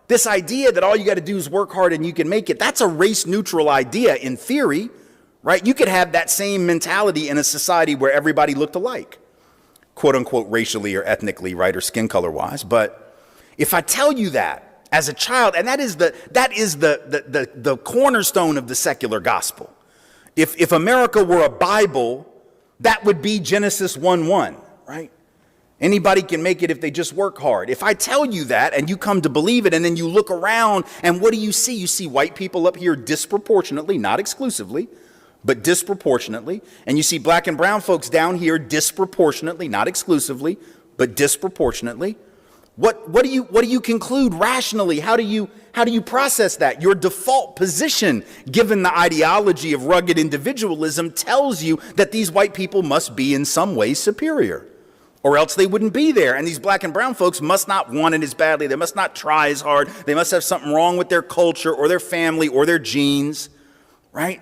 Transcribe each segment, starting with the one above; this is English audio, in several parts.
This idea that all you got to do is work hard and you can make it, that's a race-neutral idea in theory, right? You could have that same mentality in a society where everybody looked alike, quote unquote, racially or ethnically, right, or skin color wise. But if I tell you that as a child, and that is the cornerstone of the secular gospel. If America were a Bible, that would be Genesis 1:1, right? Anybody can make it if they just work hard. If I tell you that and you come to believe it, and then you look around and what do you see? You see white people up here disproportionately, not exclusively, but disproportionately. And you see black and brown folks down here disproportionately, not exclusively, but disproportionately. What do you conclude rationally? How do you process that? Your default position, given the ideology of rugged individualism, tells you that these white people must be in some way superior, or else they wouldn't be there. And these black and brown folks must not want it as badly. They must not try as hard. They must have something wrong with their culture or their family or their genes, right?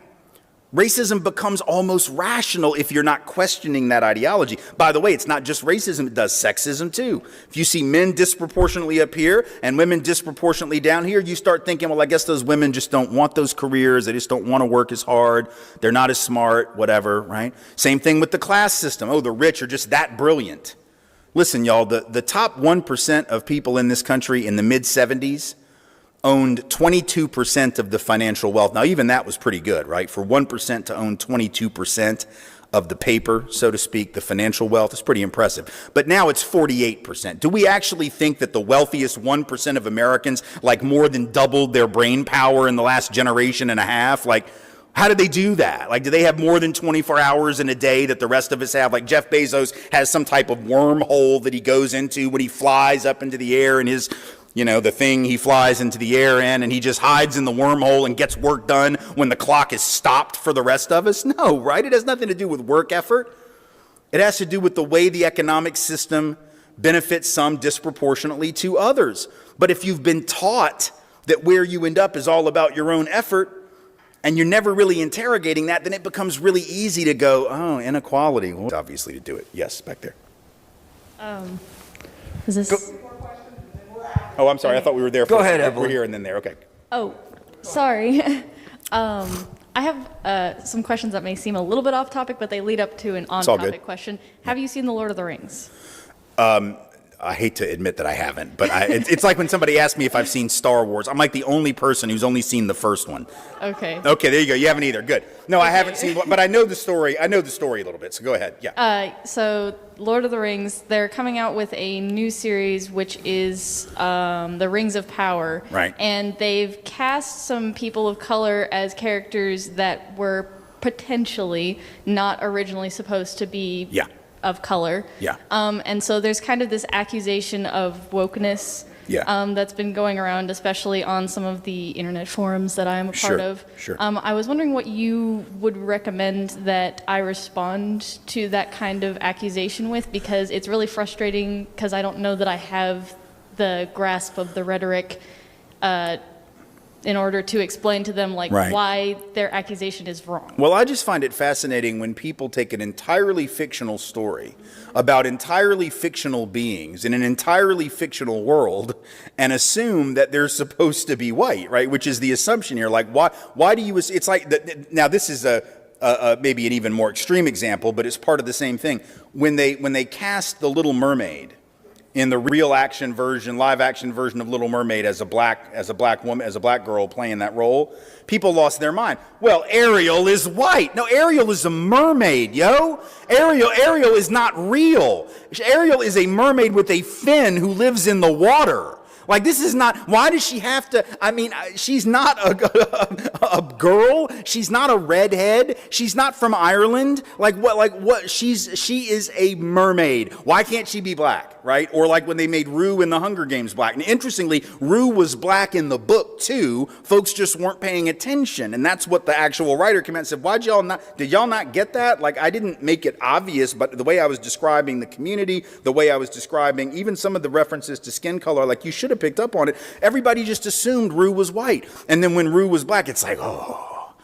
Racism becomes almost rational if you're not questioning that ideology. By the way, it's not just racism, it does sexism too. If you see men disproportionately up here and women disproportionately down here, you start thinking, well, I guess those women just don't want those careers. They just don't want to work as hard. They're not as smart, whatever, right? Same thing with the class system. Oh, the rich are just that brilliant. Listen, y'all, the top 1% of people in this country in the mid-70s owned 22% of the financial wealth. Now, even that was pretty good, right? For 1% to own 22% of the paper, so to speak, the financial wealth, is pretty impressive. But now it's 48%. Do we actually think that the wealthiest 1% of Americans, like, more than doubled their brain power in the last generation and a half? Like, how did they do that? Like, do they have more than 24 hours in a day that the rest of us have? Like, Jeff Bezos has some type of wormhole that he goes into when he flies up into the air in his, the thing he flies into the air in, and he just hides in the wormhole and gets work done when the clock is stopped for the rest of us? No, right? It has nothing to do with work effort. It has to do with the way the economic system benefits some disproportionately to others. But if you've been taught that where you end up is all about your own effort, and you're never really interrogating that, then it becomes really easy to go, oh, inequality. Well, obviously to do it. Yes, back there. Is this... Go. Oh, I'm sorry. I thought we were there. Go ahead, Evelyn. We're here and then there. Okay. Oh, sorry. I have some questions that may seem a little bit off topic, but they lead up to an on-topic question. Have you seen The Lord of the Rings? I hate to admit that I haven't, but it's like when somebody asks me if I've seen Star Wars. I'm like the only person who's only seen the first one. Okay. Okay, there you go. You haven't either. Good. No, okay. I haven't seen, but I know the story. I know the story a little bit, so go ahead. Yeah. So Lord of the Rings, they're coming out with a new series, which is The Rings of Power. Right. And they've cast some people of color as characters that were potentially not originally supposed to be of color. Yeah. And so there's kind of this accusation of wokeness that's been going around, especially on some of the internet forums that I am a part of. Sure. I was wondering what you would recommend that I respond to that kind of accusation with, because it's really frustrating, because I don't know that I have the grasp of the rhetoric in order to explain to them why their accusation is wrong. Well, I just find it fascinating when people take an entirely fictional story about entirely fictional beings in an entirely fictional world and assume that they're supposed to be white, right? Which is the assumption here. Like, why do you, it's like, now this is maybe an even more extreme example, but it's part of the same thing. When they cast The Little Mermaid in the real action version, live action version of Little Mermaid as a black woman, as a black girl playing that role, people lost their mind. Well, Ariel is white. No, Ariel is a mermaid, yo. Ariel is not real. Ariel is a mermaid with a fin who lives in the water. Like, this is not, why does she have to, I mean, she's not a girl. She's not a redhead. She's not from Ireland. She is a mermaid. Why can't she be black, right? Or like when they made Rue in the Hunger Games black. And interestingly, Rue was black in the book too. Folks just weren't paying attention. And that's what the actual writer came out and said, did y'all not get that? Like, I didn't make it obvious, but the way I was describing the community, the way I was describing even some of the references to skin color, like, you should have picked up on it. Everybody just assumed Rue was white. And then when Rue was black, it's like, oh,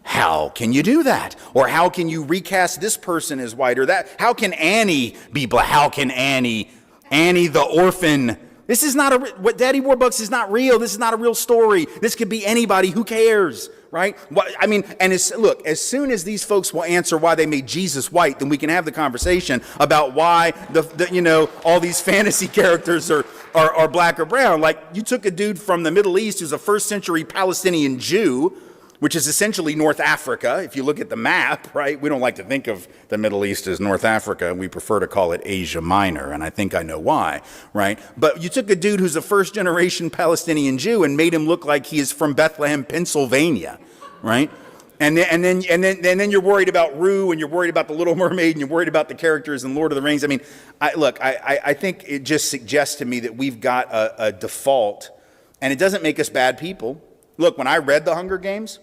how can you do that? Or how can you recast this person as white? Or that, how can Annie be black? How can Annie the orphan, This is not what Daddy Warbucks is not real. This is not a real story. This could be anybody. Who cares, right? I mean, and look, as soon as these folks will answer why they made Jesus white, then we can have the conversation about why all these fantasy characters are black or brown. Like, you took a dude from the Middle East who's a first century Palestinian Jew, which is essentially North Africa. If you look at the map, right? We don't like to think of the Middle East as North Africa. We prefer to call it Asia Minor, and I think I know why, right? But you took a dude who's a first generation Palestinian Jew and made him look like he is from Bethlehem, Pennsylvania, right? And then you're worried about Rue, and you're worried about the Little Mermaid, and you're worried about the characters in Lord of the Rings. I mean, I think it just suggests to me that we've got a default, and it doesn't make us bad people. Look, when I read The Hunger Games,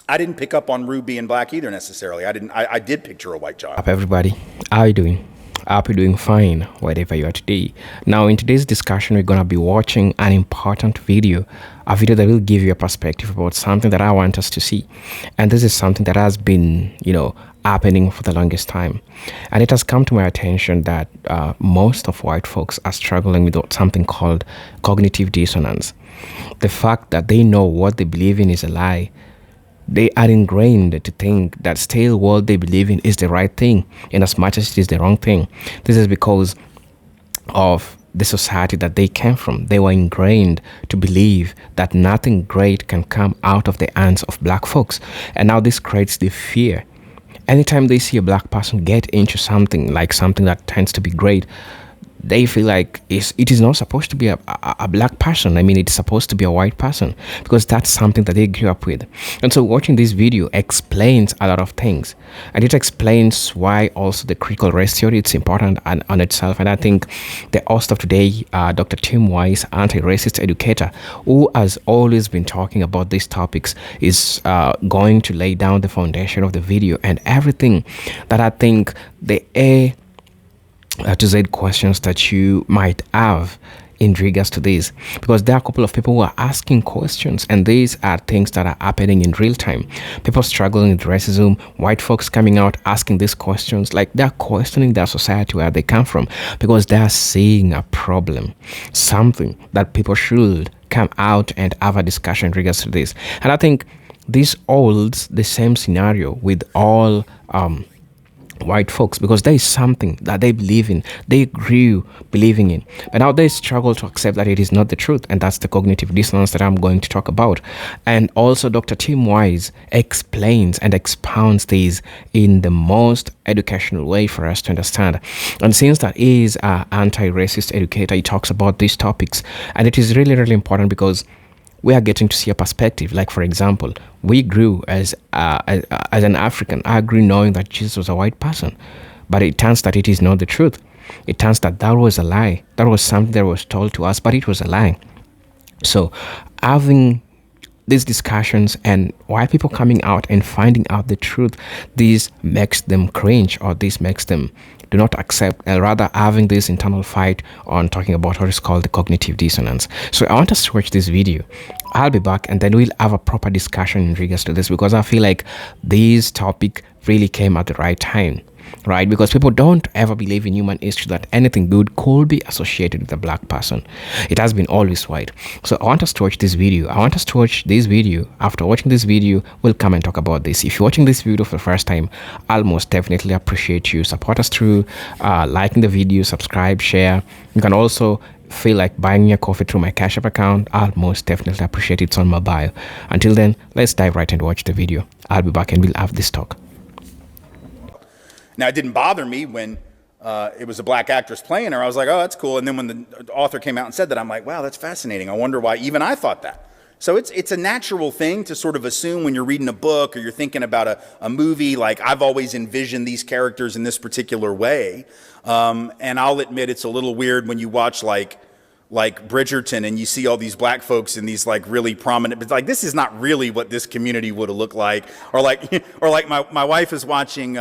I didn't pick up on Rue being black either necessarily. I did picture a white child. Up everybody, how are you doing? I hope you're doing fine wherever you are today. Now, in today's discussion, we're going to be watching an important video, a video that will give you a perspective about something that I want us to see. And this is something that has been, happening for the longest time. And it has come to my attention that most of white folks are struggling with something called cognitive dissonance. The fact that they know what they believe in is a lie. They are ingrained to think that still what they believe in is the right thing, in as much as it is the wrong thing. This is because of the society that they came from. They were ingrained to believe that nothing great can come out of the hands of black folks. And now this creates the fear. Anytime they see a black person get into something, like something that tends to be great, they feel like it is not supposed to be a black person. I mean, it's supposed to be a white person, because that's something that they grew up with. And so watching this video explains a lot of things. And it explains why also the critical race theory is important on itself. And I think the host of today, Dr. Tim Wise, anti-racist educator, who has always been talking about these topics, is going to lay down the foundation of the video and everything that I think the to Z questions that you might have in regards to this, because there are a couple of people who are asking questions, and these are things that are happening in real time. People struggling with racism, white folks coming out asking these questions, like they're questioning their society where they come from, because they're seeing a problem, something that people should come out and have a discussion in regards to this. And I think this holds the same scenario with all white folks, because there is something that they believe in, they grew believing in, but now they struggle to accept that it is not the truth. And that's the cognitive dissonance that I'm going to talk about. And also Dr. Tim Wise explains and expounds these in the most educational way for us to understand. And since that he is an anti-racist educator, he talks about these topics, and it is really, really important, because we are getting to see a perspective. Like, for example, we grew as an African. I grew knowing that Jesus was a white person, but it turns that it is not the truth. It turns that was a lie. That was something that was told to us, but it was a lie. So having these discussions and why people coming out and finding out the truth, this makes them cringe, or this makes them do not accept, and rather having this internal fight on talking about what is called the cognitive dissonance. So I want us to watch this video. I'll be back, and then we'll have a proper discussion in regards to this, because I feel like this topic really came at the right time, right? Because people don't ever believe in human history that anything good could be associated with a black person. It has been always white. So I want us to watch this video. I want us to watch this video. After watching this video, we'll come and talk about this. If you're watching this video for the first time, I'll most definitely appreciate you. Support us through liking the video, subscribe, share. You can also feel like buying your coffee through my Cash App account. I'll most definitely appreciate it. It's on my bio. Until then, let's dive right and watch the video. I'll be back and we'll have this talk. Now, it didn't bother me when it was a black actress playing her. I was like, oh, that's cool. And then when the author came out and said that, I'm like, wow, that's fascinating. I wonder why even I thought that. So it's a natural thing to sort of assume when you're reading a book or you're thinking about a movie, like I've always envisioned these characters in this particular way. And I'll admit it's a little weird when you watch like Bridgerton and you see all these black folks in these like really prominent, but like this is not really what this community would have looked like. Or like my wife is watching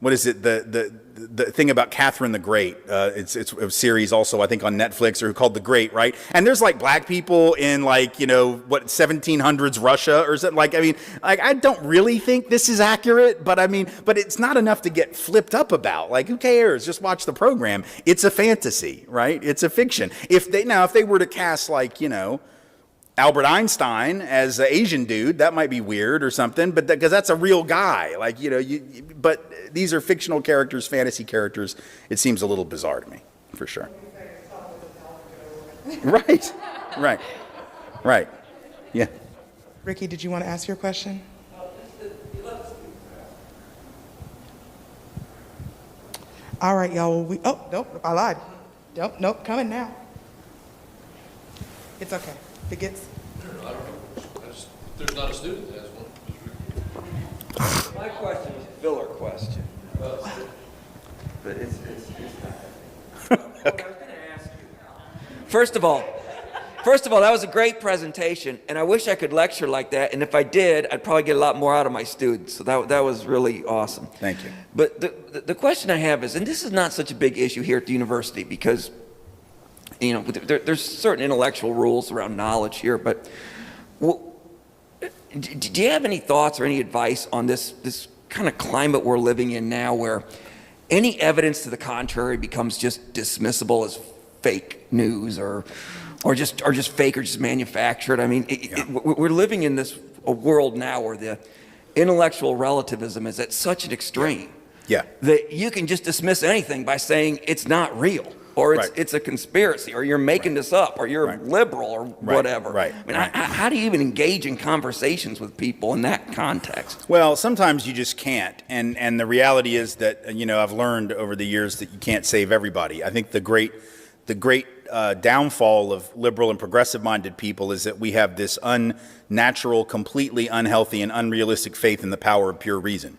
what is it, the thing about Catherine the Great. It's a series also, I think, on Netflix, or called The Great, right? And there's like black people in like, 1700s Russia or something. Like, I mean, like, I don't really think this is accurate, but but it's not enough to get flipped up about. Like, who cares? Just watch the program. It's a fantasy, right? It's a fiction. If they were to cast like, Albert Einstein as an Asian dude, that might be weird or something, but because that's a real guy, like, but these are fictional characters, fantasy characters. It seems a little bizarre to me, for sure. Right. Yeah. Ricky, did you want to ask your question? All right, y'all. Nope, I lied. Nope, coming now. It's okay. If it gets. I don't know. There's not a student that has one. My question is a filler question. But it's not. I was going to ask you. First of all, that was a great presentation, and I wish I could lecture like that. And if I did, I'd probably get a lot more out of my students. So that was really awesome. Thank you. But the question I have is, and this is not such a big issue here at the university because, there's certain intellectual rules around knowledge here. But do you have any thoughts or any advice on this kind of climate we're living in now, where any evidence to the contrary becomes just dismissible as fake news or just fake or just manufactured? I mean, we're living in a world now where the intellectual relativism is at such an extreme that you can just dismiss anything by saying it's not real, or it's a conspiracy, or you're making this up, or you're liberal, or whatever. I mean, how do you even engage in conversations with people in that context? Well, sometimes you just can't, and the reality is that I've learned over the years that you can't save everybody. I think the great downfall of liberal and progressive-minded people is that we have this unnatural, completely unhealthy, and unrealistic faith in the power of pure reason.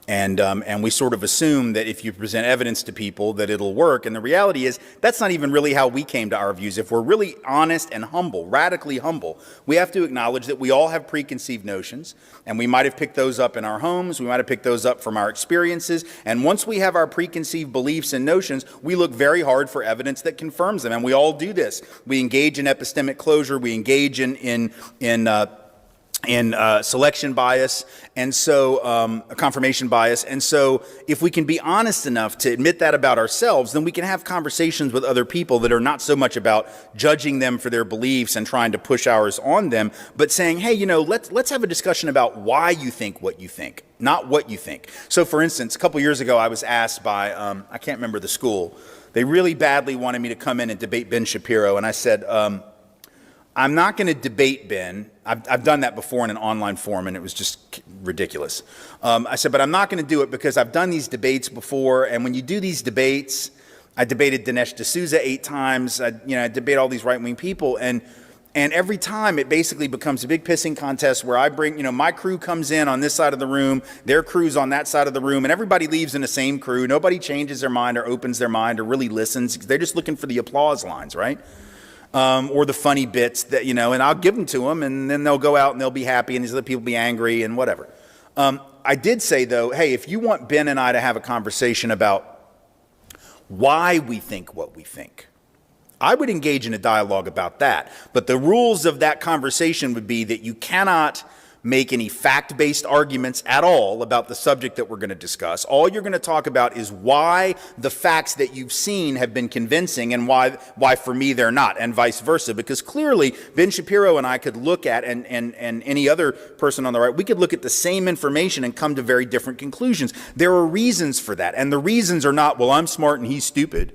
And we sort of assume that if you present evidence to people that it'll work. And the reality is that's not even really how we came to our views. If we're really honest and humble, radically humble, we have to acknowledge that we all have preconceived notions, and we might have picked those up in our homes. We might have picked those up from our experiences. And once we have our preconceived beliefs and notions, we look very hard for evidence that confirms them. And we all do this. We engage in epistemic closure. We engage in selection bias, and so confirmation bias. And so if we can be honest enough to admit that about ourselves, then we can have conversations with other people that are not so much about judging them for their beliefs and trying to push ours on them, but saying, hey, let's have a discussion about why you think what you think, not what you think. So for instance, a couple years ago, I was asked by, I can't remember the school, they really badly wanted me to come in and debate Ben Shapiro, and I said, I'm not going to debate Ben. I've done that before in an online forum, and it was just ridiculous. I said, but I'm not going to do it because I've done these debates before, and when you do these debates, I debated Dinesh D'Souza 8 times. I debate all these right-wing people, and every time it basically becomes a big pissing contest where I bring, my crew comes in on this side of the room, their crew's on that side of the room, and everybody leaves in the same crew. Nobody changes their mind or opens their mind or really listens. They're just looking for the applause lines, right? Or the funny bits that, and I'll give them to them, and then they'll go out and they'll be happy, and these other people be angry and whatever. I did say, though, hey, if you want Ben and I to have a conversation about why we think what we think, I would engage in a dialogue about that. But the rules of that conversation would be that you cannot make any fact-based arguments at all about the subject that we're going to discuss. All you're going to talk about is why the facts that you've seen have been convincing and why for me they're not, and vice versa. Because clearly, Ben Shapiro and I could look at, and any other person on the right, we could look at the same information and come to very different conclusions. There are reasons for that, and the reasons are not, well, I'm smart and he's stupid,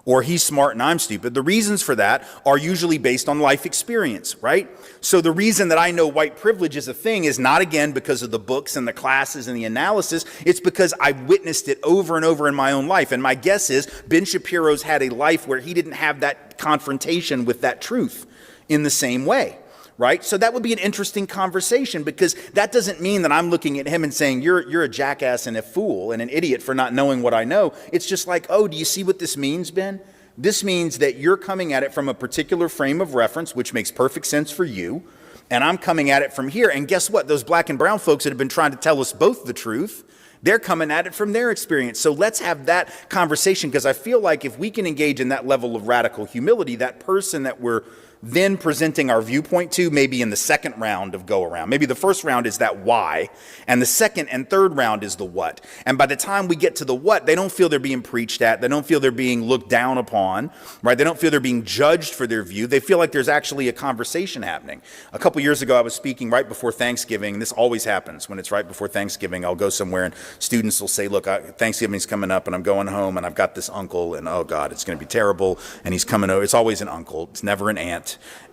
or he's smart and I'm stupid. The reasons for that are usually based on life experience, right? So the reason that I know white privilege is a thing is not, again, because of the books and the classes and the analysis. It's because I witnessed it over and over in my own life. And my guess is Ben Shapiro's had a life where he didn't have that confrontation with that truth in the same way. Right? So that would be an interesting conversation, because that doesn't mean that I'm looking at him and saying, you're a jackass and a fool and an idiot for not knowing what I know. It's just like, oh, do you see what this means, Ben? This means that you're coming at it from a particular frame of reference, which makes perfect sense for you. And I'm coming at it from here. And guess what? Those black and brown folks that have been trying to tell us both the truth, They're coming at it from their experience. So let's have that conversation, because I feel like if we can engage in that level of radical humility, that person that we're then presenting our viewpoint to, maybe in the second round of go around. Maybe the first round is that why, and the second and third round is the what. And by the time we get to the what, they don't feel they're being preached at. They don't feel they're being looked down upon, right? They don't feel they're being judged for their view. They feel like there's actually a conversation happening. A couple years ago, I was speaking right before Thanksgiving, and this always happens when it's right before Thanksgiving. I'll go somewhere and students will say, look, Thanksgiving's coming up and I'm going home and I've got this uncle and oh God, it's going to be terrible. And he's coming over. It's always an uncle. It's never an aunt.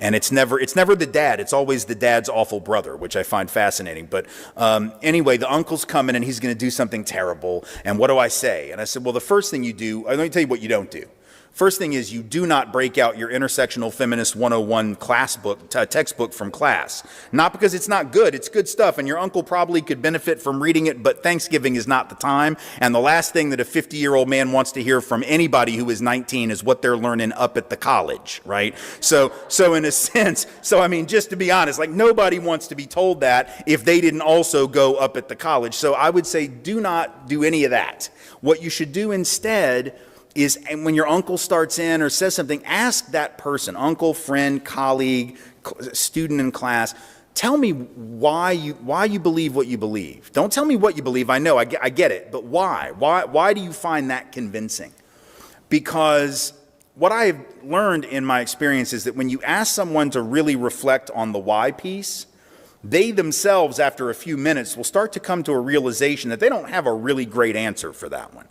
And it's never the dad. It's always the dad's awful brother, which I find fascinating. But anyway, the uncle's coming and he's going to do something terrible. And what do I say? And I said, well, the first thing you do, let me tell you what you don't do. First thing is you do not break out your Intersectional Feminist 101 class book, textbook from class. Not because it's not good, it's good stuff, and your uncle probably could benefit from reading it, but Thanksgiving is not the time. And the last thing that a 50-year-old man wants to hear from anybody who is 19 is what they're learning up at the college, right? So in a sense, I mean, just to be honest, like nobody wants to be told that if they didn't also go up at the college. So I would say do not do any of that. What you should do instead is, and when your uncle starts in or says something, ask that person, uncle, friend, colleague, student in class, tell me why you believe what you believe. Don't tell me what you believe. I know, I get it, but why? Why do you find that convincing? Because what I've learned in my experience is that when you ask someone to really reflect on the why piece, they themselves, after a few minutes, will start to come to a realization that they don't have a really great answer for that one.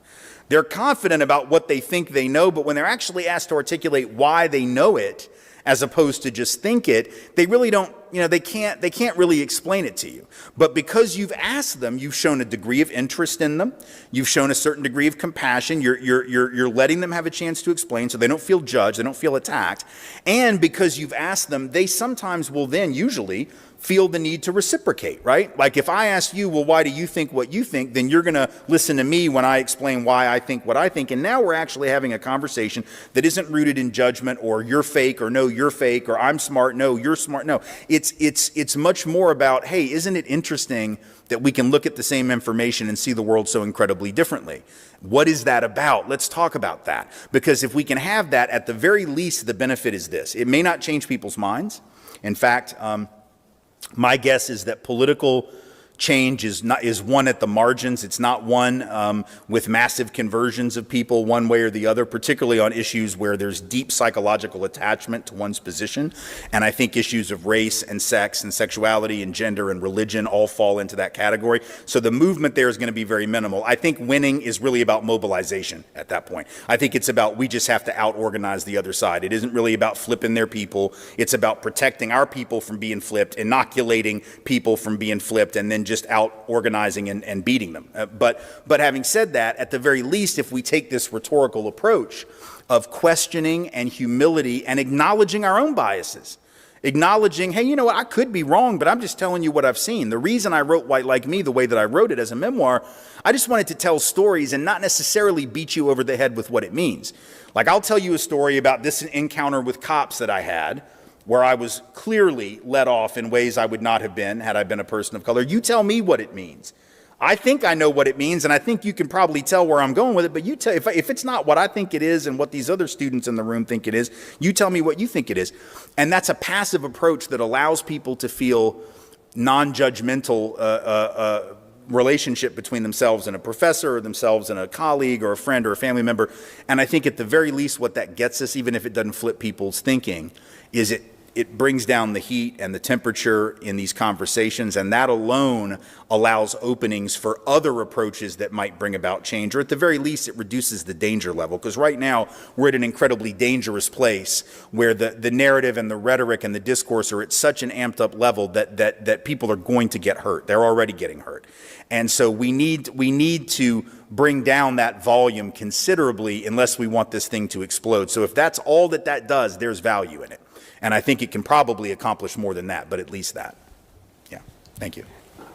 They're confident about what they think they know, but when they're actually asked to articulate why they know it, as opposed to just think it, they really don't, they can't really explain it to you. But because you've asked them, you've shown a degree of interest in them, you've shown a certain degree of compassion, you're letting them have a chance to explain so they don't feel judged, they don't feel attacked. And because you've asked them, they sometimes will then usually feel the need to reciprocate, right? Like if I ask you, well, why do you think what you think? Then you're going to listen to me when I explain why I think what I think. And now we're actually having a conversation that isn't rooted in judgment or you're fake or no, you're fake or I'm smart. No, you're smart. No, it's much more about, hey, isn't it interesting that we can look at the same information and see the world so incredibly differently? What is that about? Let's talk about that. Because if we can have that, at the very least, the benefit is this. It may not change people's minds. In fact, my guess is that political change is one at the margins. It's not one with massive conversions of people one way or the other, particularly on issues where there's deep psychological attachment to one's position. And I think issues of race and sex and sexuality and gender and religion all fall into that category. So the movement there is going to be very minimal. I think winning is really about mobilization at that point. I think it's about we just have to out-organize the other side. It isn't really about flipping their people. It's about protecting our people from being flipped, inoculating people from being flipped, and then just out organizing and beating them. But having said that, at the very least, if we take this rhetorical approach of questioning and humility and acknowledging our own biases, acknowledging, hey, you know what, I could be wrong, but I'm just telling you what I've seen. The reason I wrote White Like Me the way that I wrote it as a memoir, I just wanted to tell stories and not necessarily beat you over the head with what it means. Like I'll tell you a story about this encounter with cops that I had, where I was clearly let off in ways I would not have been had I been a person of color. You tell me what it means. I think I know what it means, and I think you can probably tell where I'm going with it, but you tell, if it's not what I think it is and what these other students in the room think it is, you tell me what you think it is. And that's a passive approach that allows people to feel non-judgmental relationship between themselves and a professor or themselves and a colleague or a friend or a family member. And I think at the very least what that gets us, even if it doesn't flip people's thinking, is it brings down the heat and the temperature in these conversations, and that alone allows openings for other approaches that might bring about change, or at the very least it reduces the danger level, because right now we're at an incredibly dangerous place where the narrative and the rhetoric and the discourse are at such an amped up level that people are going to get hurt. They're already getting hurt. And so we need to bring down that volume considerably unless we want this thing to explode. So if that's all that does, there's value in it. And I think it can probably accomplish more than that, but at least that. Yeah, thank you.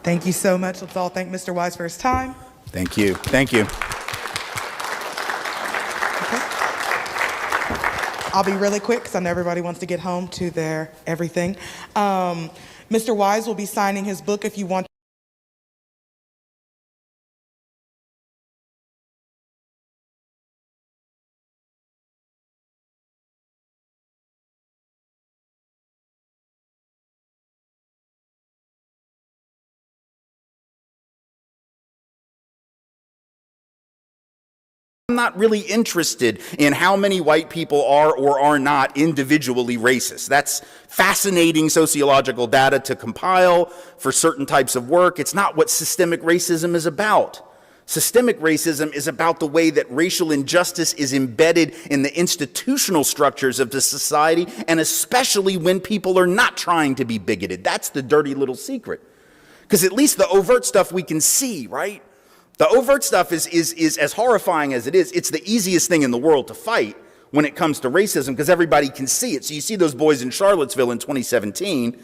Thank you so much. Let's all thank Mr. Wise for his time. Thank you. Thank you. Okay. I'll be really quick because I know everybody wants to get home to their everything. Mr. Wise will be signing his book if you want not really interested in how many white people are or are not individually racist. That's fascinating sociological data to compile for certain types of work. It's not what systemic racism is about. Systemic racism is about the way that racial injustice is embedded in the institutional structures of the society, and especially when people are not trying to be bigoted. That's the dirty little secret. Because at least the overt stuff we can see, right? The overt stuff is as horrifying as it is. It's the easiest thing in the world to fight when it comes to racism because everybody can see it. So you see those boys in Charlottesville in 2017,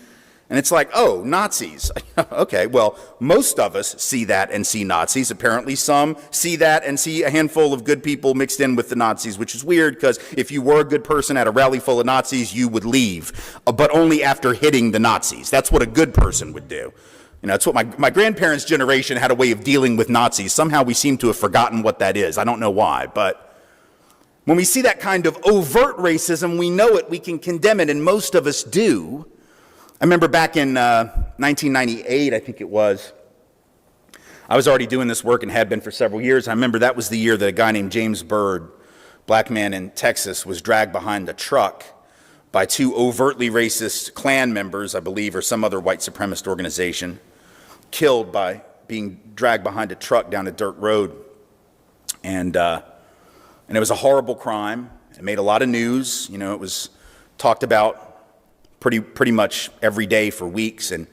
and it's like, oh, Nazis. Okay, well, most of us see that and see Nazis. Apparently some see that and see a handful of good people mixed in with the Nazis, which is weird because if you were a good person at a rally full of Nazis, you would leave, but only after hitting the Nazis. That's what a good person would do. You know, it's what my grandparents' generation had a way of dealing with Nazis. Somehow we seem to have forgotten what that is. I don't know why, but when we see that kind of overt racism, we know it, we can condemn it, and most of us do. I remember back in 1998, I think it was, I was already doing this work and had been for several years. I remember that was the year that a guy named James Byrd, black man in Texas, was dragged behind a truck by two overtly racist Klan members, I believe, or some other white supremacist organization, killed by being dragged behind a truck down a dirt road. And it was a horrible crime. It made a lot of news. You know, it was talked about pretty much every day for weeks, and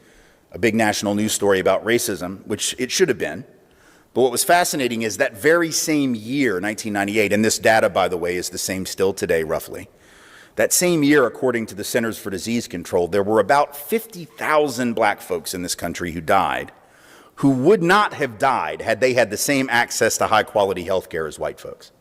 a big national news story about racism, which it should have been. But what was fascinating is that very same year, 1998, and this data, by the way, is the same still today, roughly. That same year, according to the Centers for Disease Control, there were about 50,000 black folks in this country who died, who would not have died had they had the same access to high-quality health care as white folks.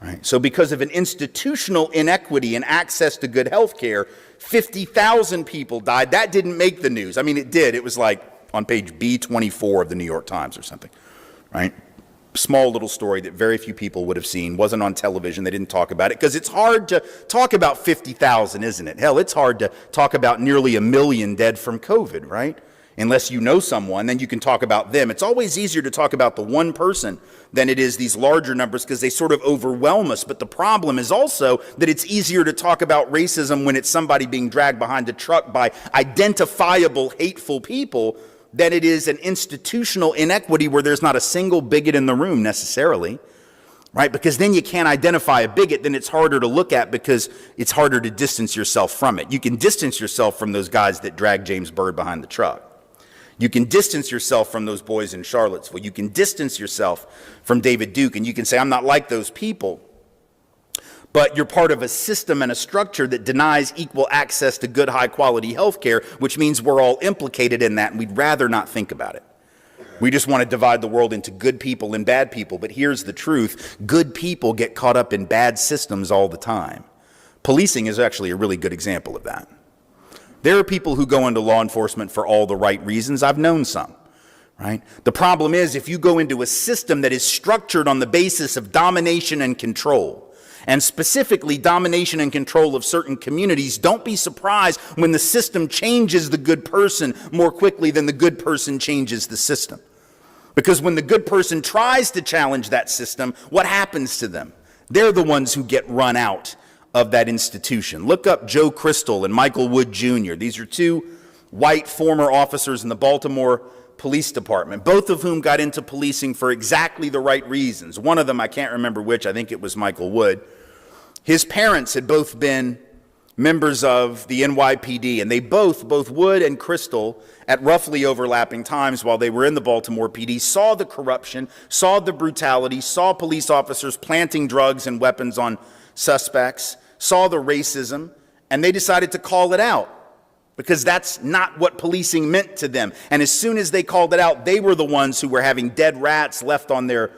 Right? So because of an institutional inequity in access to good health care, 50,000 people died. That didn't make the news. I mean, it did. It was like on page B24 of the New York Times or something, right? Small little story that very few people would have seen. Wasn't on television. They didn't talk about it because it's hard to talk about 50,000, isn't it? Hell, it's hard to talk about nearly 1 million dead from COVID, right? Unless you know someone, then you can talk about them. It's always easier to talk about the one person than it is these larger numbers because they sort of overwhelm us. But the problem is also that it's easier to talk about racism when it's somebody being dragged behind a truck by identifiable, hateful people than it is an institutional inequity where there's not a single bigot in the room necessarily, right? Because then you can't identify a bigot, then it's harder to look at because it's harder to distance yourself from it. You can distance yourself from those guys that dragged James Byrd behind the truck. You can distance yourself from those boys in Charlottesville. You can distance yourself from David Duke, and you can say, I'm not like those people. But you're part of a system and a structure that denies equal access to good, high-quality health care, which means we're all implicated in that, and we'd rather not think about it. We just want to divide the world into good people and bad people. But here's the truth. Good people get caught up in bad systems all the time. Policing is actually a really good example of that. There are people who go into law enforcement for all the right reasons. I've known some, right? The problem is if you go into a system that is structured on the basis of domination and control, and specifically domination and control of certain communities, don't be surprised when the system changes the good person more quickly than the good person changes the system. Because when the good person tries to challenge that system, what happens to them? They're the ones who get run out of that institution. Look up Joe Crystal and Michael Wood Jr. These are two white former officers in the Baltimore Police Department, both of whom got into policing for exactly the right reasons. One of them, I can't remember which, I think it was Michael Wood. His parents had both been members of the NYPD, and they both Wood and Crystal, at roughly overlapping times while they were in the Baltimore PD, saw the corruption, saw the brutality, saw police officers planting drugs and weapons on suspects, saw the racism, and they decided to call it out because that's not what policing meant to them. And as soon as they called it out, they were the ones who were having dead rats left on their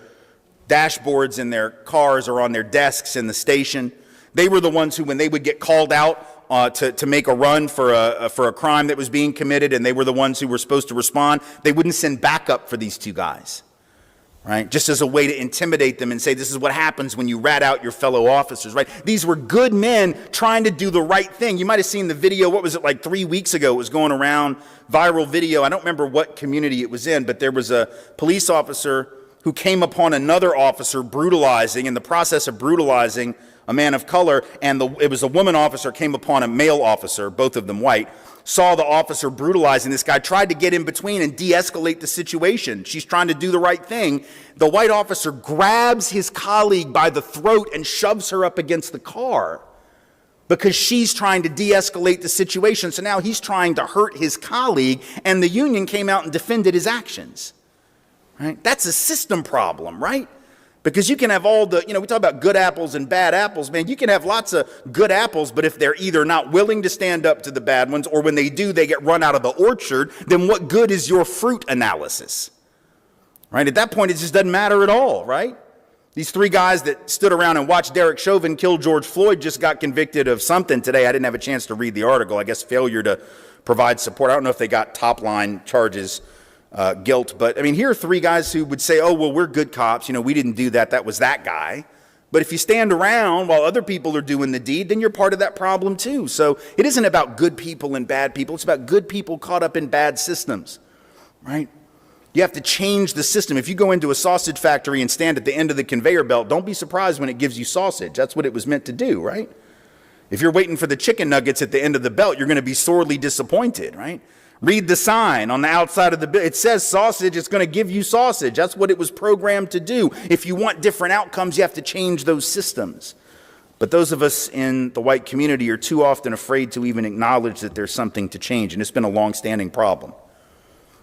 dashboards in their cars or on their desks in the station. They were the ones who, when they would get called out to make a run for a crime that was being committed, and they were the ones who were supposed to respond, they wouldn't send backup for these two guys. Right? Just as a way to intimidate them and say, this is what happens when you rat out your fellow officers, right? These were good men trying to do the right thing. You might have seen the video, what was it, like 3 weeks ago? It was going around, viral video. I don't remember what community it was in, but there was a police officer who came upon another officer brutalizing, in the process of brutalizing a man of color, and it was a woman officer came upon a male officer, both of them white, saw the officer brutalizing this guy, tried to get in between and de-escalate the situation. She's trying to do the right thing. The white officer grabs his colleague by the throat and shoves her up against the car because she's trying to de-escalate the situation. So now he's trying to hurt his colleague, and the union came out and defended his actions. Right? That's a system problem, right? Because you can have all the, we talk about good apples and bad apples, man. You can have lots of good apples, but if they're either not willing to stand up to the bad ones, or when they do, they get run out of the orchard, then what good is your fruit analysis? Right? At that point, it just doesn't matter at all, right? These three guys that stood around and watched Derek Chauvin kill George Floyd just got convicted of something today. I didn't have a chance to read the article. I guess failure to provide support. I don't know if they got top line charges, guilt. But I mean, here are three guys who would say, oh, well, we're good cops. We didn't do that. That was that guy. But if you stand around while other people are doing the deed, then you're part of that problem too. So it isn't about good people and bad people. It's about good people caught up in bad systems, right? You have to change the system. If you go into a sausage factory and stand at the end of the conveyor belt, don't be surprised when it gives you sausage. That's what it was meant to do, right? If you're waiting for the chicken nuggets at the end of the belt, you're going to be sorely disappointed, right? Read the sign on the outside of the bill. It says sausage. It's going to give you sausage. That's what it was programmed to do. If you want different outcomes, you have to change those systems. But those of us in the white community are too often afraid to even acknowledge that there's something to change, and it's been a long-standing problem.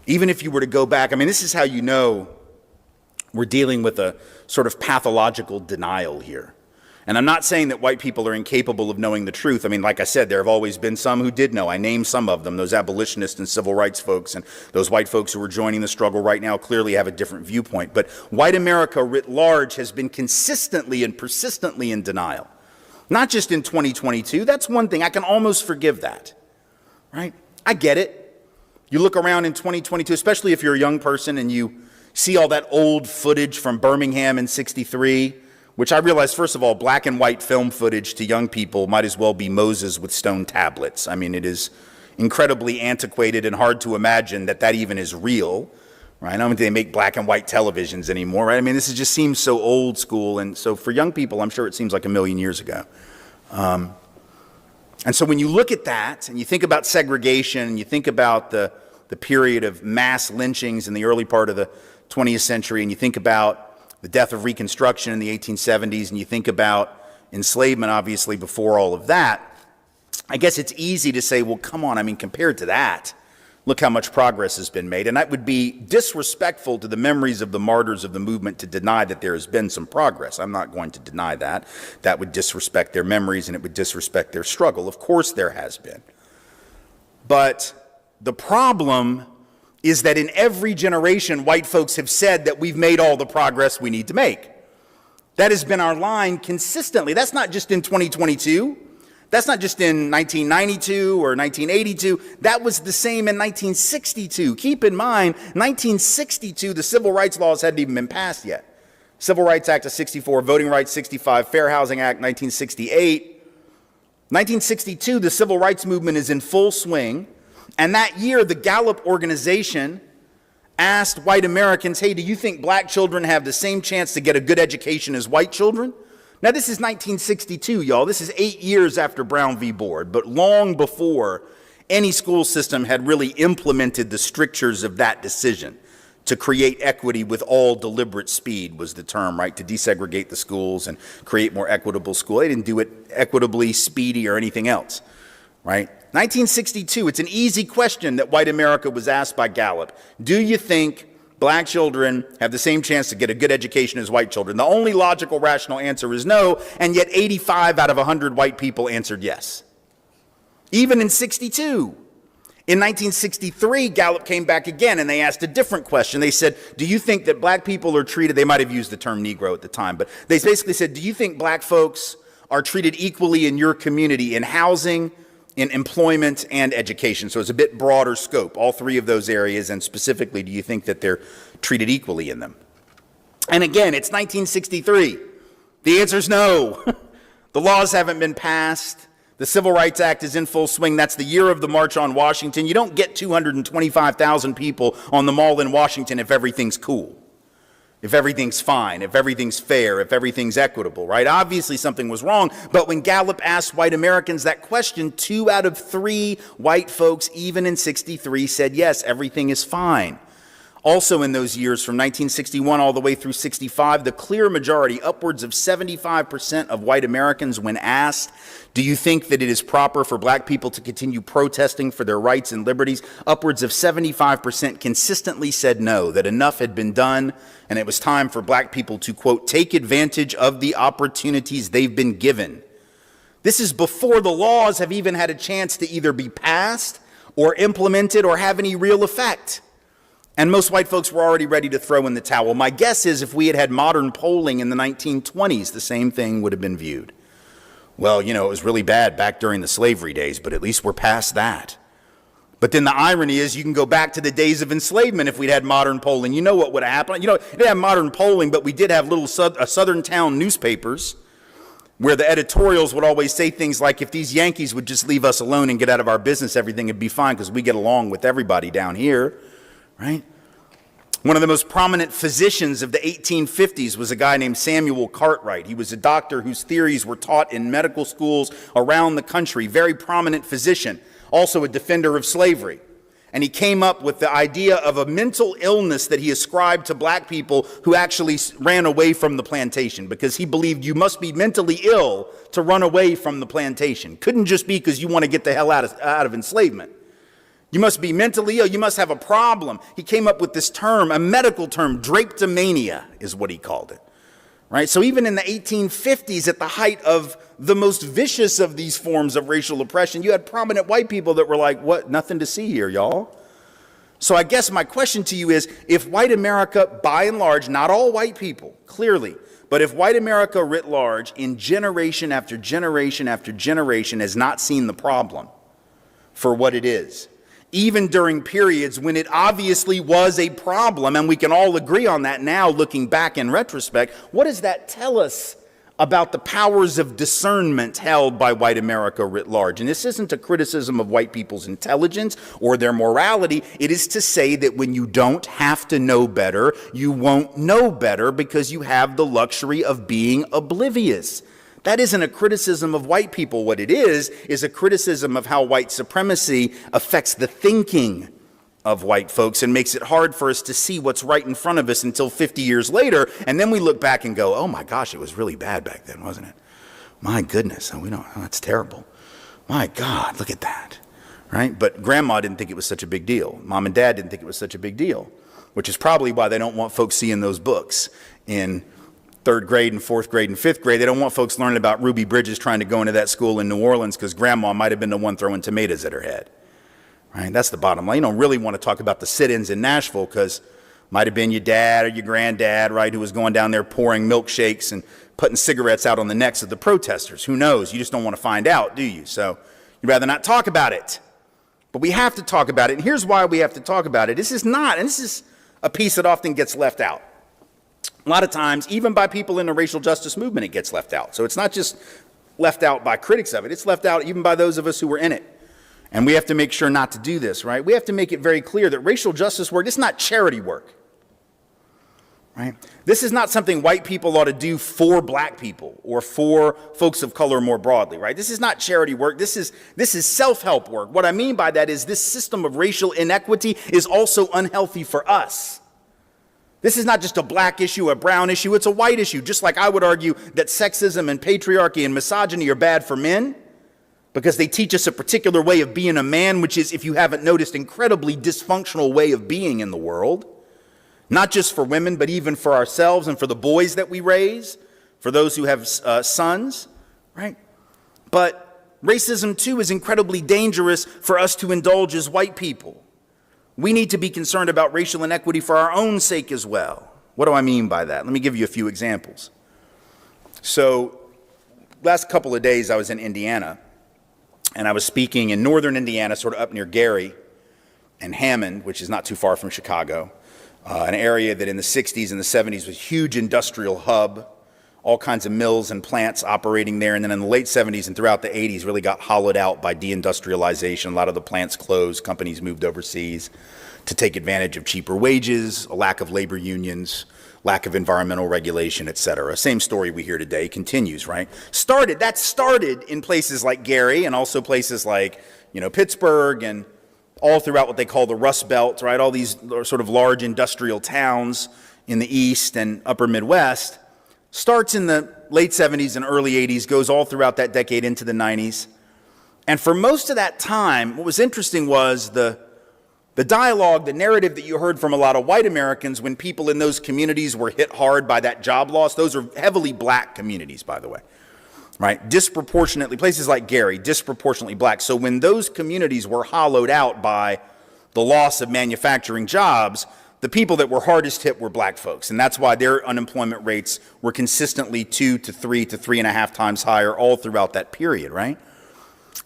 Even if you were to go back, this is how you know we're dealing with a sort of pathological denial here. And I'm not saying that white people are incapable of knowing the truth. Like I said, there have always been some who did know. I named some of them, those abolitionists and civil rights folks, and those white folks who are joining the struggle right now clearly have a different viewpoint. But white America writ large has been consistently and persistently in denial. Not just in 2022. That's one thing. I can almost forgive that, right? I get it. You look around in 2022, especially if you're a young person and you see all that old footage from Birmingham in '63, which I realize, first of all, black and white film footage to young people might as well be Moses with stone tablets. It is incredibly antiquated and hard to imagine that even is real, right? I don't think they make black and white televisions anymore, right? This just seems so old school. And so for young people, I'm sure it seems like a million years ago. And so when you look at that and you think about segregation and you think about the period of mass lynchings in the early part of the 20th century, and you think about the death of Reconstruction in the 1870s, and you think about enslavement, obviously, before all of that, I guess it's easy to say, well, come on, compared to that, look how much progress has been made. And that would be disrespectful to the memories of the martyrs of the movement to deny that there has been some progress. I'm not going to deny that. That would disrespect their memories, and it would disrespect their struggle. Of course there has been. But the problem is that in every generation, white folks have said that we've made all the progress we need to make. That has been our line consistently. That's not just in 2022. That's not just in 1992 or 1982. That was the same in 1962. Keep in mind, 1962, the civil rights laws hadn't even been passed yet. Civil Rights Act of 64, Voting Rights 65, Fair Housing Act 1968. 1962, the civil rights movement is in full swing. And that year, the Gallup organization asked white Americans, hey, do you think black children have the same chance to get a good education as white children? Now, this is 1962, y'all. This is 8 years after Brown v. Board, but long before any school system had really implemented the strictures of that decision to create equity with all deliberate speed was the term, right? To desegregate the schools and create more equitable school. They didn't do it equitably, speedy, or anything else, right? 1962, it's an easy question that white America was asked by Gallup. Do you think black children have the same chance to get a good education as white children? The only logical, rational answer is no, and yet 85 out of 100 white people answered yes. Even in 62. In 1963, Gallup came back again, and they asked a different question. They said, do you think that black people are treated, they might have used the term Negro at the time, but they basically said, do you think black folks are treated equally in your community in housing, in employment, and education? So it's a bit broader scope, all three of those areas, and specifically, do you think that they're treated equally in them? And again, it's 1963. The answer is no. The laws haven't been passed. The Civil Rights Act is in full swing. That's the year of the March on Washington. You don't get 225,000 people on the Mall in Washington if everything's cool. if everything's fine, if everything's fair, if everything's equitable, right? Obviously something was wrong, but when Gallup asked white Americans that question, 2 out of 3 white folks, even in 63, said yes, everything is fine. Also in those years, from 1961 all the way through 65, the clear majority, upwards of 75% of white Americans, when asked, do you think that it is proper for black people to continue protesting for their rights and liberties? Upwards of 75% consistently said no, that enough had been done, and it was time for black people to, quote, take advantage of the opportunities they've been given. This is before the laws have even had a chance to either be passed or implemented or have any real effect. And most white folks were already ready to throw in the towel. My guess is if we had had modern polling in the 1920s, the same thing would have been viewed. Well, you know, it was really bad back during the slavery days, but at least we're past that. But then the irony is you can go back to the days of enslavement if we'd had modern polling. You know what would have happened? You know, it didn't have modern polling, but we did have little southern town newspapers where the editorials would always say things like, if these Yankees would just leave us alone and get out of our business, everything would be fine because we get along with everybody down here. Right? One of the most prominent physicians of the 1850s was a guy named Samuel Cartwright. He was a doctor whose theories were taught in medical schools around the country, very prominent physician, also a defender of slavery. And he came up with the idea of a mental illness that he ascribed to black people who actually ran away from the plantation, because he believed you must be mentally ill to run away from the plantation. Couldn't just be because you want to get the hell out of enslavement. You must be mentally ill. You must have a problem. He came up with this term, a medical term, drapetomania is what he called it. Right? So even in the 1850s, at the height of the most vicious of these forms of racial oppression, you had prominent white people that were like, what? Nothing to see here, y'all. So I guess my question to you is, if white America, by and large, not all white people, clearly, but if white America writ large, in generation after generation after generation, has not seen the problem for what it is, even during periods when it obviously was a problem, and we can all agree on that now looking back in retrospect, what does that tell us about the powers of discernment held by white America writ large? And this isn't a criticism of white people's intelligence or their morality. It is to say that when you don't have to know better, you won't know better because you have the luxury of being oblivious. That isn't a criticism of white people. What it is a criticism of how white supremacy affects the thinking of white folks and makes it hard for us to see what's right in front of us until 50 years later. And then we look back and go, oh my gosh, it was really bad back then, wasn't it? My goodness, that's terrible. My God, look at that, right? But grandma didn't think it was such a big deal. Mom and dad didn't think it was such a big deal, which is probably why they don't want folks seeing those books in 3rd grade and 4th grade and 5th grade. They don't want folks learning about Ruby Bridges trying to go into that school in New Orleans because grandma might have been the one throwing tomatoes at her head. Right? That's the bottom line. You don't really want to talk about the sit-ins in Nashville because might have been your dad or your granddad, right, who was going down there pouring milkshakes and putting cigarettes out on the necks of the protesters. Who knows? You just don't want to find out, do you? So you'd rather not talk about it. But we have to talk about it. And here's why we have to talk about it. This is a piece that often gets left out. A lot of times, even by people in the racial justice movement, it gets left out. So it's not just left out by critics of it. It's left out even by those of us who were in it. And we have to make sure not to do this, right? We have to make it very clear that racial justice work, it's not charity work, right? This is not something white people ought to do for black people or for folks of color more broadly, right? This is not charity work. This is self-help work. What I mean by that is this system of racial inequity is also unhealthy for us. This is not just a black issue, a brown issue, it's a white issue. Just like I would argue that sexism and patriarchy and misogyny are bad for men because they teach us a particular way of being a man, which is, if you haven't noticed, incredibly dysfunctional way of being in the world. Not just for women, but even for ourselves and for the boys that we raise, for those who have sons, right? But racism, too, is incredibly dangerous for us to indulge as white people. We need to be concerned about racial inequity for our own sake as well. What do I mean by that? Let me give you a few examples. So, last couple of days I was in Indiana, and I was speaking in northern Indiana, sort of up near Gary and Hammond, which is not too far from Chicago, an area that in the 60s and the 70s was a huge industrial hub, all kinds of mills and plants operating there, and then in the late 70s and throughout the 80s really got hollowed out by deindustrialization. A lot of the plants closed, companies moved overseas to take advantage of cheaper wages, a lack of labor unions, lack of environmental regulation, et cetera. Same story we hear today continues, right? That started in places like Gary and also places like, Pittsburgh and all throughout what they call the Rust Belt, right? All these sort of large industrial towns in the East and upper Midwest. Starts in the late 70s and early 80s, goes all throughout that decade into the 90s. And for most of that time, what was interesting was the dialogue, the narrative that you heard from a lot of white Americans when people in those communities were hit hard by that job loss. Those are heavily black communities, by the way, right? Disproportionately, places like Gary, disproportionately black. So when those communities were hollowed out by the loss of manufacturing jobs, the people that were hardest hit were black folks. And that's why their unemployment rates were consistently 2 to 3 to 3.5 times higher all throughout that period, right?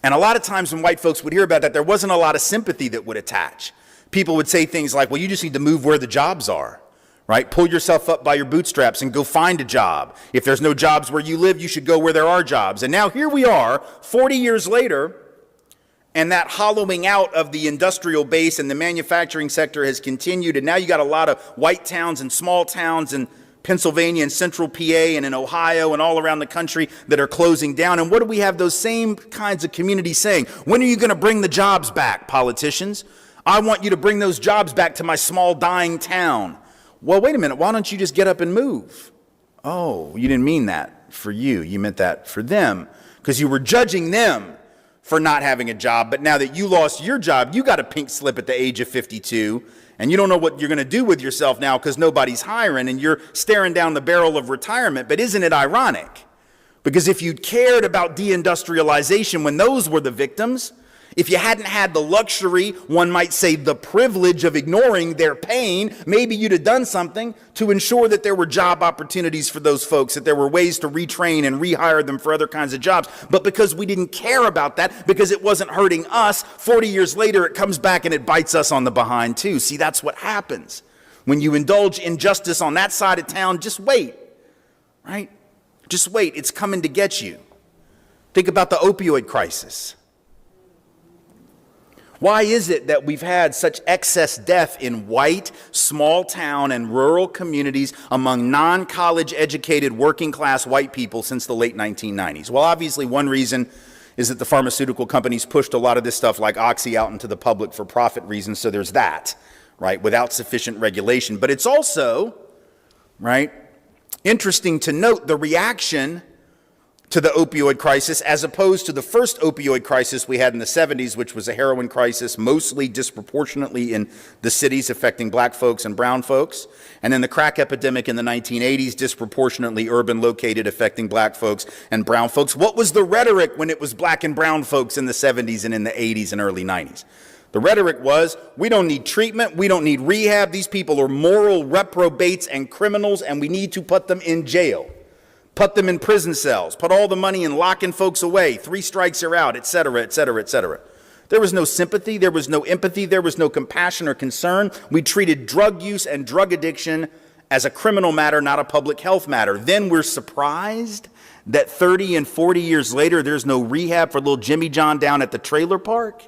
And a lot of times when white folks would hear about that, there wasn't a lot of sympathy that would attach. People would say things like, well, you just need to move where the jobs are, right? Pull yourself up by your bootstraps and go find a job. If there's no jobs where you live, you should go where there are jobs. And now here we are, 40 years later, and that hollowing out of the industrial base and the manufacturing sector has continued. And now you got a lot of white towns and small towns in Pennsylvania and central PA and in Ohio and all around the country that are closing down. And what do we have those same kinds of communities saying? When are you going to bring the jobs back, politicians? I want you to bring those jobs back to my small dying town. Well, wait a minute. Why don't you just get up and move? Oh, you didn't mean that for you. You meant that for them because you were judging them for not having a job. But now that you lost your job, you got a pink slip at the age of 52 and you don't know what you're going to do with yourself now because nobody's hiring and you're staring down the barrel of retirement. But isn't it ironic? Because if you cared about deindustrialization when those were the victims, if you hadn't had the luxury, one might say the privilege of ignoring their pain, maybe you'd have done something to ensure that there were job opportunities for those folks, that there were ways to retrain and rehire them for other kinds of jobs. But because we didn't care about that, because it wasn't hurting us, 40 years later it comes back and it bites us on the behind too. See, that's what happens. When you indulge injustice on that side of town, just wait, right? Just wait. It's coming to get you. Think about the opioid crisis. Why is it that we've had such excess death in white, small town, and rural communities among non-college educated working class white people since the late 1990s? Well, obviously one reason is that the pharmaceutical companies pushed a lot of this stuff like Oxy out into the public for profit reasons, so there's that, right, without sufficient regulation. But it's also, right, interesting to note the reaction to the opioid crisis as opposed to the first opioid crisis we had in the 70s, which was a heroin crisis, mostly disproportionately in the cities affecting black folks and brown folks. And then the crack epidemic in the 1980s, disproportionately urban located, affecting black folks and brown folks. What was the rhetoric when it was black and brown folks in the 70s and in the 80s and early 90s? The rhetoric was, we don't need treatment, we don't need rehab, these people are moral reprobates and criminals, and we need to put them in jail. Put them in prison cells, put all the money in locking folks away, 3 strikes you're out, et cetera, et cetera, et cetera. There was no sympathy, there was no empathy, there was no compassion or concern. We treated drug use and drug addiction as a criminal matter, not a public health matter. Then we're surprised that 30 and 40 years later, there's no rehab for little Jimmy John down at the trailer park.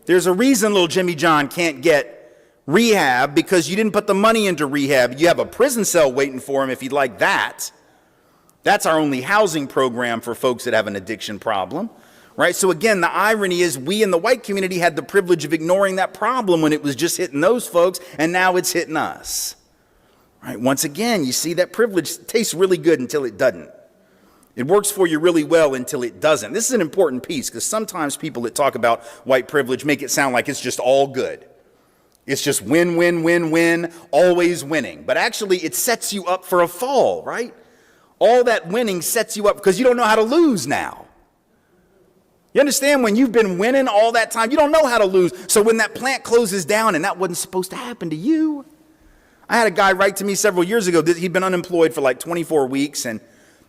There's a reason little Jimmy John can't get rehab because you didn't put the money into rehab. You have a prison cell waiting for him if you'd like that. That's our only housing program for folks that have an addiction problem, right? So again, the irony is we in the white community had the privilege of ignoring that problem when it was just hitting those folks, and now it's hitting us, right? Once again, you see that privilege tastes really good until it doesn't. It works for you really well until it doesn't. This is an important piece because sometimes people that talk about white privilege make it sound like it's just all good. It's just win, win, win, win, always winning. But actually, it sets you up for a fall, right? All that winning sets you up because you don't know how to lose now. You understand? When you've been winning all that time, you don't know how to lose. So when that plant closes down, and that wasn't supposed to happen to you. I had a guy write to me several years ago that he'd been unemployed for like 24 weeks, and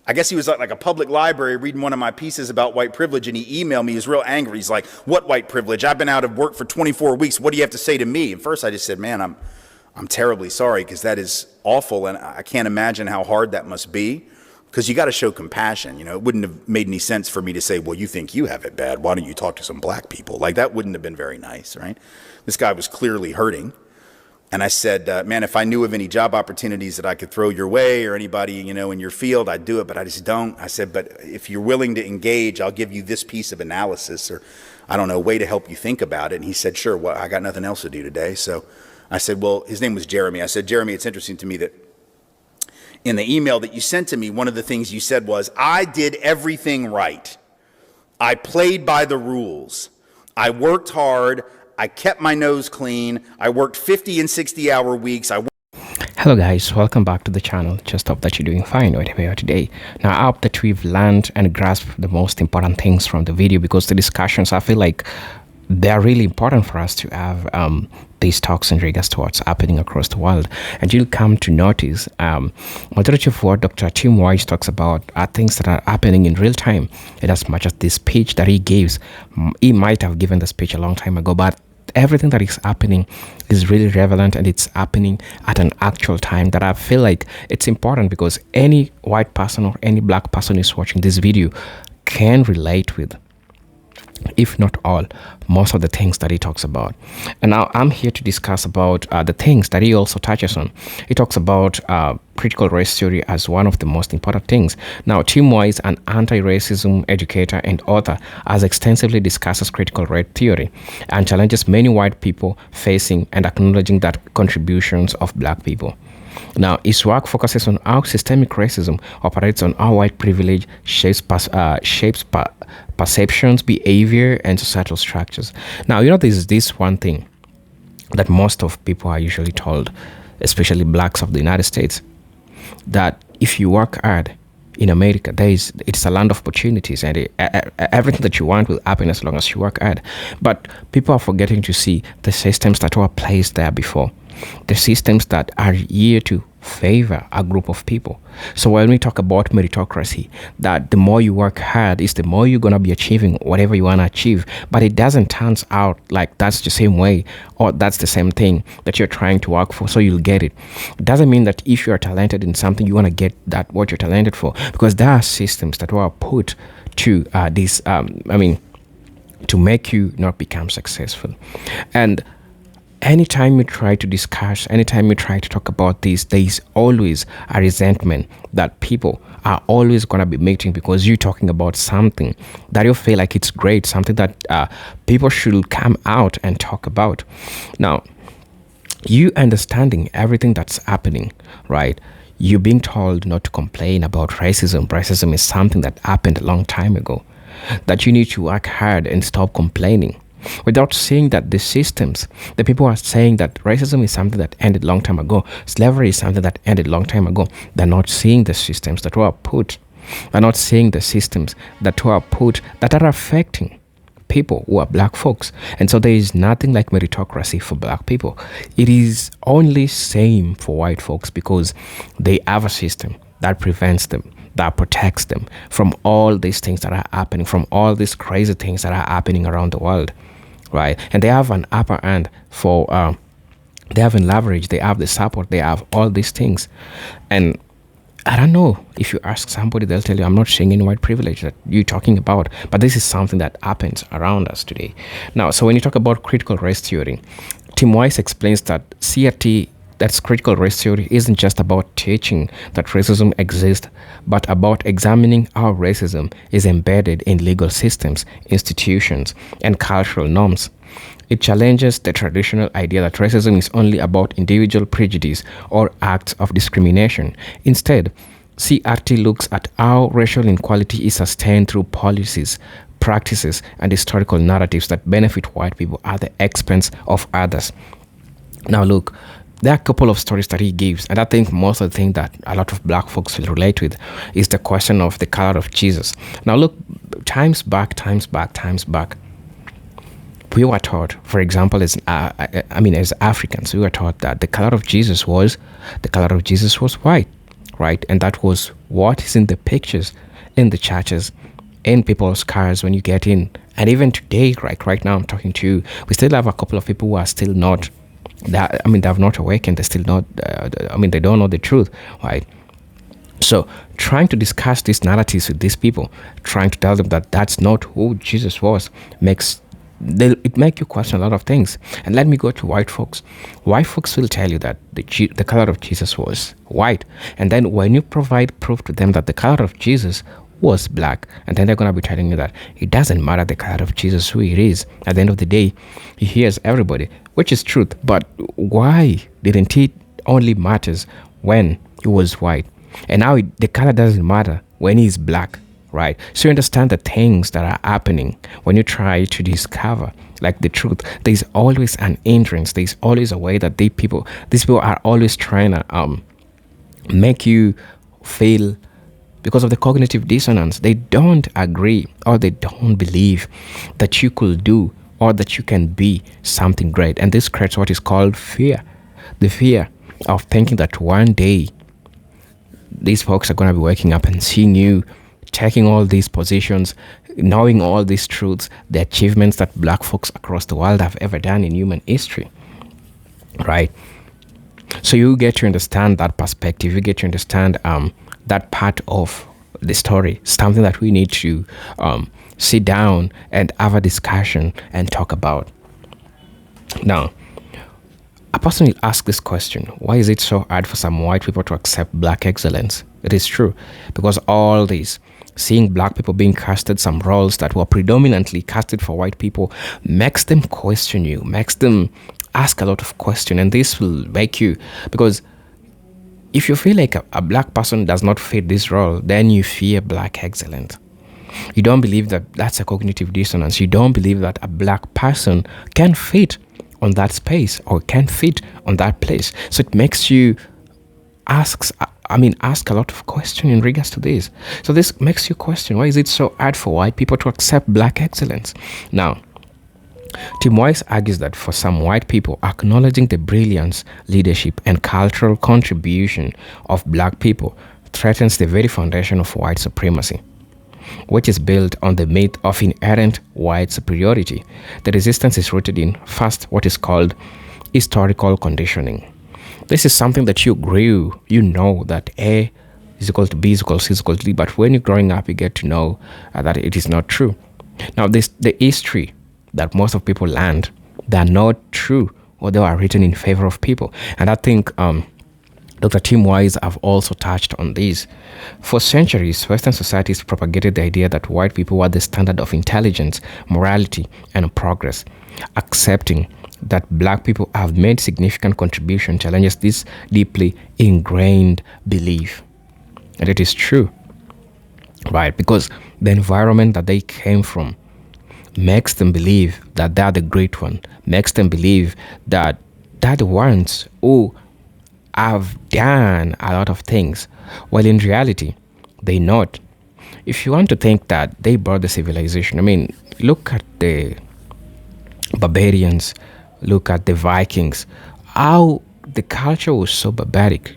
I guess he was at like a public library reading one of my pieces about white privilege, and he emailed me. He was real angry. He's like, what white privilege? I've been out of work for 24 weeks. What do you have to say to me? And first I just said, man, I'm terribly sorry because that is awful, and I can't imagine how hard that must be. Because you got to show compassion. You know, it wouldn't have made any sense for me to say, well, you think you have it bad. Why don't you talk to some black people? Like, that wouldn't have been very nice, right? This guy was clearly hurting. And I said, man, if I knew of any job opportunities that I could throw your way or anybody, you know, in your field, I'd do it, but I just don't. I said, but if you're willing to engage, I'll give you this piece of analysis or, I don't know, way to help you think about it. And he said, sure, well, I got nothing else to do today. So I said, well, his name was Jeremy. I said, Jeremy, it's interesting to me that in the email that you sent to me, one of the things you said was, I did everything right. I played by the rules. I worked hard. I kept my nose clean. I worked 50 and 60-hour weeks. Hello guys, welcome back to the channel. Just hope that you're doing fine wherever you are today. Now I hope that we've learned and grasped the most important things from the video, because the discussions, I feel like they're really important for us to have these talks in regards to what's happening across the world. And you'll come to notice majority of what Dr. Tim Wise talks about are things that are happening in real time. And as much as this speech that he gives, he might have given the speech a long time ago, but everything that is happening is really relevant, and it's happening at an actual time that I feel like it's important, because any white person or any black person who's watching this video can relate with, if not all, most of the things that he talks about. And now I'm here to discuss about the things that he also touches on. He talks about critical race theory as one of the most important things. Now, Tim Wise, an anti-racism educator and author, has extensively discusses critical race theory and challenges many white people facing and acknowledging that contributions of black people. Now, his work focuses on how systemic racism operates, on how white privilege shapes perceptions, behavior, and societal structures. Now, you know, there's this one thing that most of people are usually told, especially blacks of the United States, that if you work hard in America, it's a land of opportunities, and everything that you want will happen as long as you work hard. But people are forgetting to see the systems that were placed there before, the systems that are here to favor a group of people. So when we talk about meritocracy, that the more you work hard is the more you're going to be achieving whatever you want to achieve. But it doesn't turn out like that's the same way, or that's the same thing that you're trying to work for, so you'll get it. It doesn't mean that if you're talented in something, you want to get that what you're talented for, because there are systems that were put to to make you not become successful. And anytime you try to discuss, anytime you try to talk about this, there is always a resentment that people are always going to be making, because you're talking about something that you feel like it's great, something that people should come out and talk about. Now, you understanding everything that's happening, right? You're being told not to complain about racism. Racism is something that happened a long time ago, that you need to work hard and stop complaining, without saying that the systems, the people are saying that racism is something that ended a long time ago, slavery is something that ended a long time ago. They're not seeing the systems that were put. They're not seeing the systems that were put that are affecting people who are black folks. And so there is nothing like meritocracy for black people. It is only same for white folks, because they have a system that prevents them, that protects them from all these things that are happening, from all these crazy things that are happening around the world, right? And they have an upper hand for, they have an leverage, they have the support, they have all these things. And I don't know, if you ask somebody, they'll tell you, I'm not seeing any white privilege that you're talking about, but this is something that happens around us today. Now, so when you talk about critical race theory, Tim Wise explains that that's critical race theory isn't just about teaching that racism exists, but about examining how racism is embedded in legal systems, institutions, and cultural norms. It challenges the traditional idea that racism is only about individual prejudice or acts of discrimination. Instead, CRT looks at how racial inequality is sustained through policies, practices, and historical narratives that benefit white people at the expense of others. Now look, there are a couple of stories that he gives, and I think most of the thing that a lot of black folks will relate with is the question of the color of Jesus. Now look, times back, we were taught, for example, as Africans, we were taught that the color of Jesus was white, right? And that was what is in the pictures, in the churches, in people's cars when you get in. And even today, right now I'm talking to you, we still have a couple of people who are still not, they have not awakened. They're still not, they don't know the truth, right? So trying to discuss these narratives with these people, trying to tell them that that's not who Jesus was, makes it make you question a lot of things. And let me go to white folks. White folks will tell you that the color of Jesus was white, and then when you provide proof to them that the color of Jesus was black, and then they're going to be telling you that it doesn't matter the color of Jesus, who it is. At the end of the day, he hears everybody, which is truth. But why didn't it only matters when he was white, and now the color doesn't matter when he's black? Right? So you understand the things that are happening when you try to discover like the truth. There's always an hindrance. There's always a way that these people are always trying to make you feel, because of the cognitive dissonance. They don't agree, or they don't believe that you could do or that you can be something great. And this creates what is called fear. The fear of thinking that one day these folks are going to be waking up and seeing you taking all these positions, knowing all these truths, the achievements that black folks across the world have ever done in human history, right? So you get to understand that perspective. You get to understand that part of the story, something that we need to sit down and have a discussion and talk about. Now, I personally ask this question: why is it so hard for some white people to accept black excellence? It is true, because all this, seeing black people being casted some roles that were predominantly casted for white people, makes them question you, makes them ask a lot of questions. And this will make you, because if you feel like a black person does not fit this role, then you fear black excellence. You don't believe that that's a cognitive dissonance. You don't believe that a black person can fit on that space or can fit on that place. So it makes you ask a lot of questions in regards to this. So this makes you question, why is it so hard for white people to accept black excellence? Now, Tim Wise argues that for some white people, acknowledging the brilliance, leadership, and cultural contribution of black people threatens the very foundation of white supremacy, which is built on the myth of inherent white superiority. The resistance is rooted in, first, what is called historical conditioning. This is something that you grew, you know that A is equal to B is equal to C is equal to D, but when you're growing up, you get to know that it is not true. Now, the history that most of people learned, they're not true, or they were written in favor of people. And I think Dr. Tim Wise have also touched on this. For centuries, Western societies propagated the idea that white people were the standard of intelligence, morality, and progress. Accepting that black people have made significant contribution challenges this deeply ingrained belief. And it is true, right? Because the environment that they came from makes them believe that they're the great one, makes them believe that they're the ones who have done a lot of things, while in reality, they not. If you want to think that they brought the civilization, I mean, look at the barbarians, look at the Vikings, how the culture was so barbaric.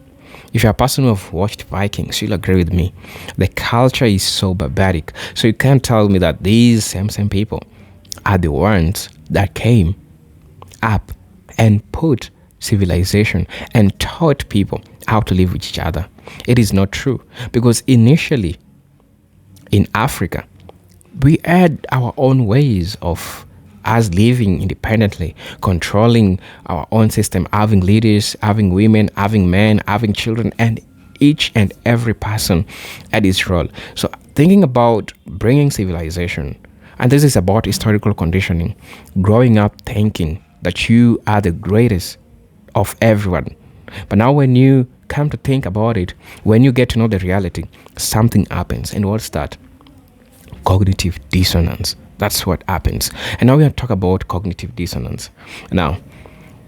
If you're a person who have watched Vikings, you'll agree with me. The culture is so barbaric. So you can't tell me that these same people are the ones that came up and put civilization and taught people how to live with each other. It is not true, because initially in Africa, we had our own ways of us living independently, controlling our own system, having leaders, having women, having men, having children, and each and every person had its role. So thinking about bringing civilization, and this is about historical conditioning, growing up thinking that you are the greatest of everyone. But now when you come to think about it, when you get to know the reality, something happens. And what's that? Cognitive dissonance. That's what happens. And now we're going to talk about cognitive dissonance. Now,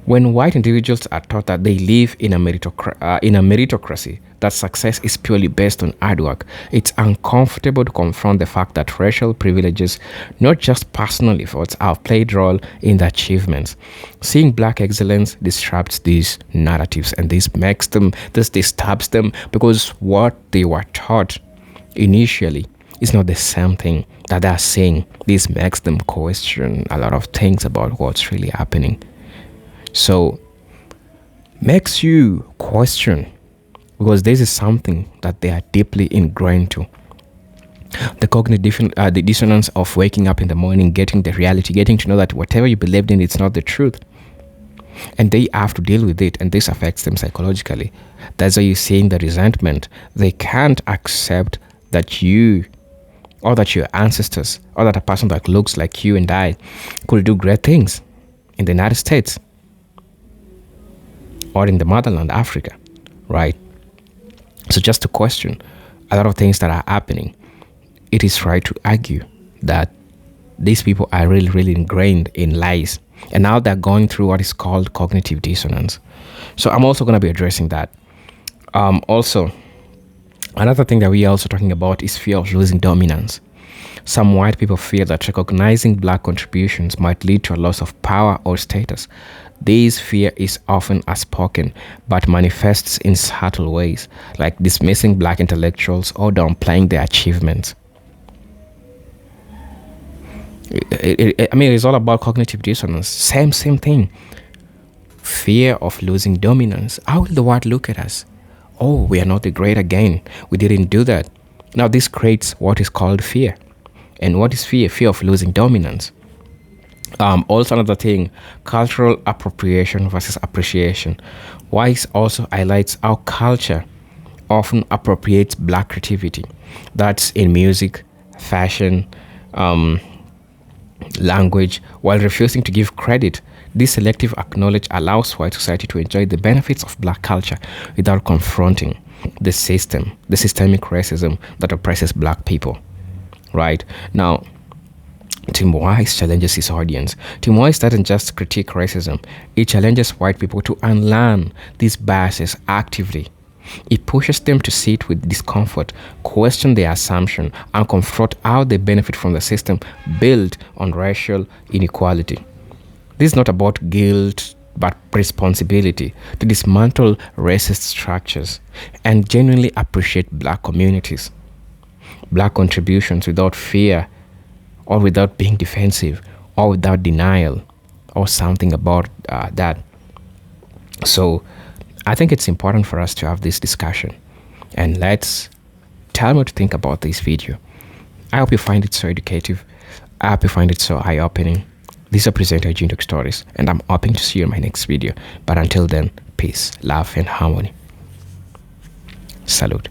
when white individuals are taught that they live in a meritocracy, that success is purely based on hard work, it's uncomfortable to confront the fact that racial privileges, not just personal efforts, have played a role in the achievements. Seeing black excellence disrupts these narratives, and this disturbs them, because what they were taught initially is not the same thing that they're saying. This makes them question a lot of things about what's really happening. So, makes you question, because this is something that they are deeply ingrained to. The cognitive the dissonance of waking up in the morning, getting the reality, getting to know that whatever you believed in, it's not the truth. And they have to deal with it, and this affects them psychologically. That's why you're seeing the resentment. They can't accept that you, or that your ancestors, or that a person that looks like you and I could do great things in the United States or in the motherland, Africa, right? So just to question a lot of things that are happening, it is right to argue that these people are really, really ingrained in lies. And now they're going through what is called cognitive dissonance. So I'm also going to be addressing that. Also, another thing that we are also talking about is fear of losing dominance. Some white people fear that recognizing black contributions might lead to a loss of power or status. This fear is often unspoken, but manifests in subtle ways, like dismissing black intellectuals or downplaying their achievements. It's all about cognitive dissonance. Same thing. Fear of losing dominance. How will the world look at us? Oh, we are not the great again. We didn't do that. Now this creates what is called fear. And what is fear? Fear of losing dominance. Also another thing, cultural appropriation versus appreciation. Wise also highlights how culture often appropriates black creativity. That's in music, fashion, language, while refusing to give credit. This selective acknowledge allows white society to enjoy the benefits of black culture without confronting the systemic racism that oppresses black people. Right? Now, Tim Wise challenges his audience. Tim Wise doesn't just critique racism, he challenges white people to unlearn these biases actively. It pushes them to sit with discomfort, question their assumption, and confront how they benefit from the system built on racial inequality. This is not about guilt, but responsibility to dismantle racist structures and genuinely appreciate black communities, black contributions without fear or without being defensive or without denial or something about that. So I think it's important for us to have this discussion, and let's tell me what to think about this video. I hope you find it so educative. I hope you find it so eye-opening. This is a presenter, Jindok Stories, and I'm hoping to see you in my next video. But until then, peace, love, and harmony. Salute.